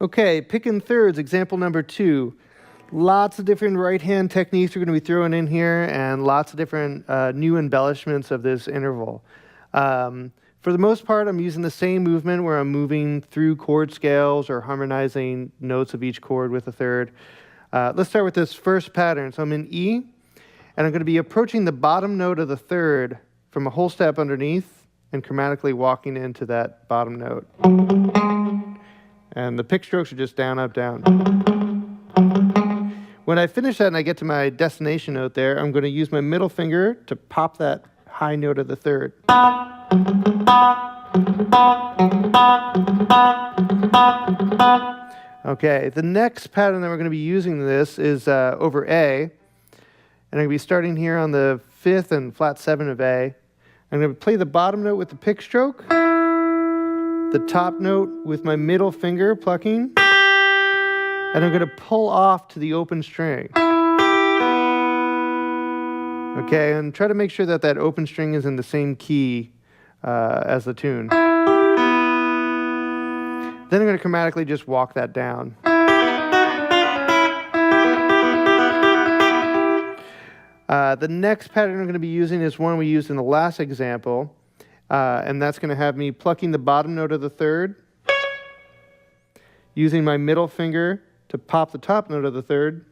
Okay, picking thirds, example number 2. Lots of different right-hand techniques we're going to be throwing in here, and lots of different new embellishments of this interval. For the most part, I'm using the same movement where I'm moving through chord scales or harmonizing notes of each chord with a third. Let's start with this first pattern. So I'm in E, and I'm going to be approaching the bottom note of the third from a whole step underneath and chromatically walking into that bottom note. And the pick strokes are just down, up, down. When I finish that and I get to my destination note there, I'm going to use my middle finger to pop that high note of the third. Okay, the next pattern that we're going to be using this is over A. And I'm going to be starting here on the 5th and flat 7 of A. I'm going to play the bottom note with the pick stroke, the top note with my middle finger plucking, and I'm going to pull off to the open string. Okay, and try to make sure that that open string is in the same key as the tune. Then I'm going to chromatically just walk that down. The next pattern I'm going to be using is one we used in the last example, and that's going to have me plucking the bottom note of the third, using my middle finger to pop the top note of the third,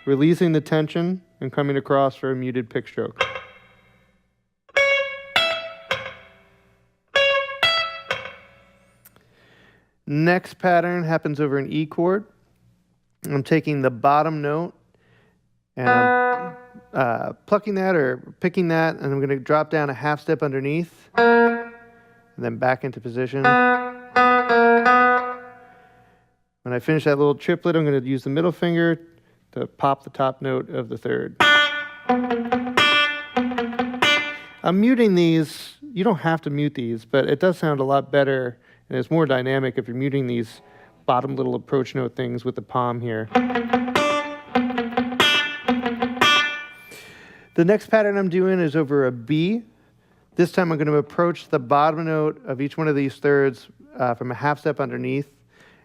releasing the tension, and coming across for a muted pick stroke. Next pattern happens over an E chord. I'm taking the bottom note and I'm plucking that or picking that, and I'm going to drop down a half step underneath and then back into position. When I finish that little triplet, I'm going to use the middle finger to pop the top note of the third. I'm muting these. You don't have to mute these, but it does sound a lot better, and it's more dynamic if you're muting these bottom little approach note things with the palm here. The next pattern I'm doing is over a B. This time I'm going to approach the bottom note of each one of these thirds from a half step underneath,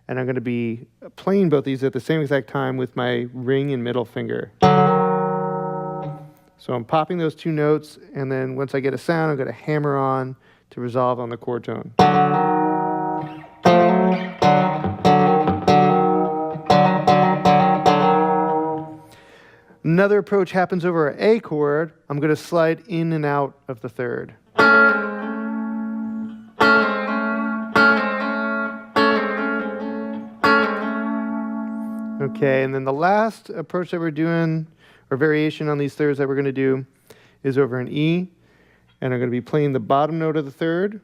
and I'm going to be playing both these at the same exact time with my ring and middle finger. So I'm popping those two notes, and then once I get a sound, I'm going to hammer on to resolve on the chord tone. Another approach happens over an A chord. I'm going to slide in and out of the third. Okay, and then the last approach that we're doing, or variation on these thirds that we're going to do, is over an E. And I'm going to be playing the bottom note of the third,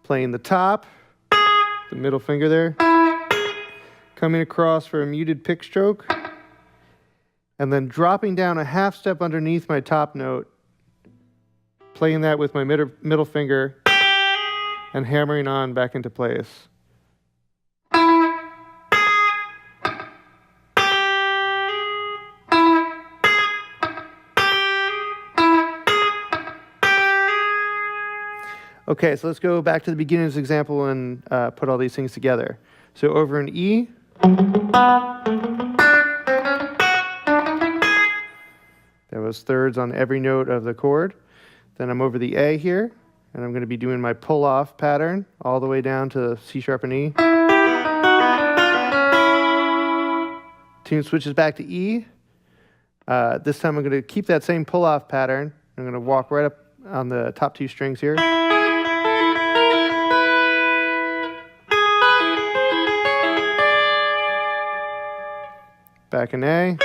playing the top, the middle finger there, coming across for a muted pick stroke, and then dropping down a half step underneath my top note, playing that with my middle finger, and hammering on back into place. Okay, so let's go back to the beginning of this example and put all these things together. So over an E, there was thirds on every note of the chord. Then I'm over the A here, and I'm going to be doing my pull-off pattern all the way down to C sharp and E. Tune switches back to E. This time I'm going to keep that same pull-off pattern. I'm going to walk right up on the top two strings here. Back in A.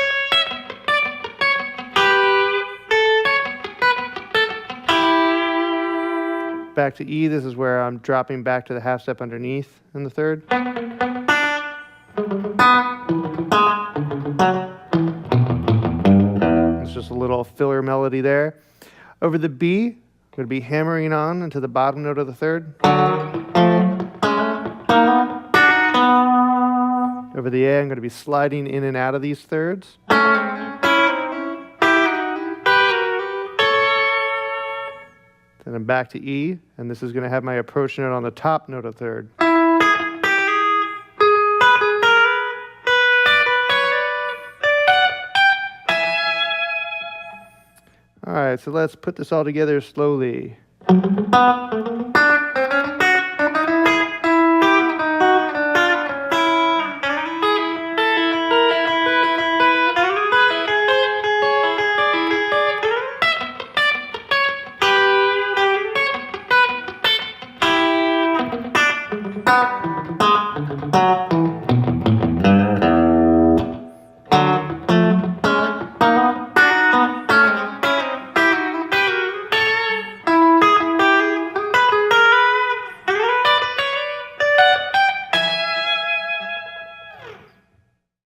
Back to E. This is where I'm dropping back to the half step underneath in the third. It's just a little filler melody there. Over the B, I'm going to be hammering on into the bottom note of the third. Over the A, I'm going to be sliding in and out of these thirds. Then I'm back to E, and this is going to have my approach note on the top note of third. All right, so let's put this all together slowly.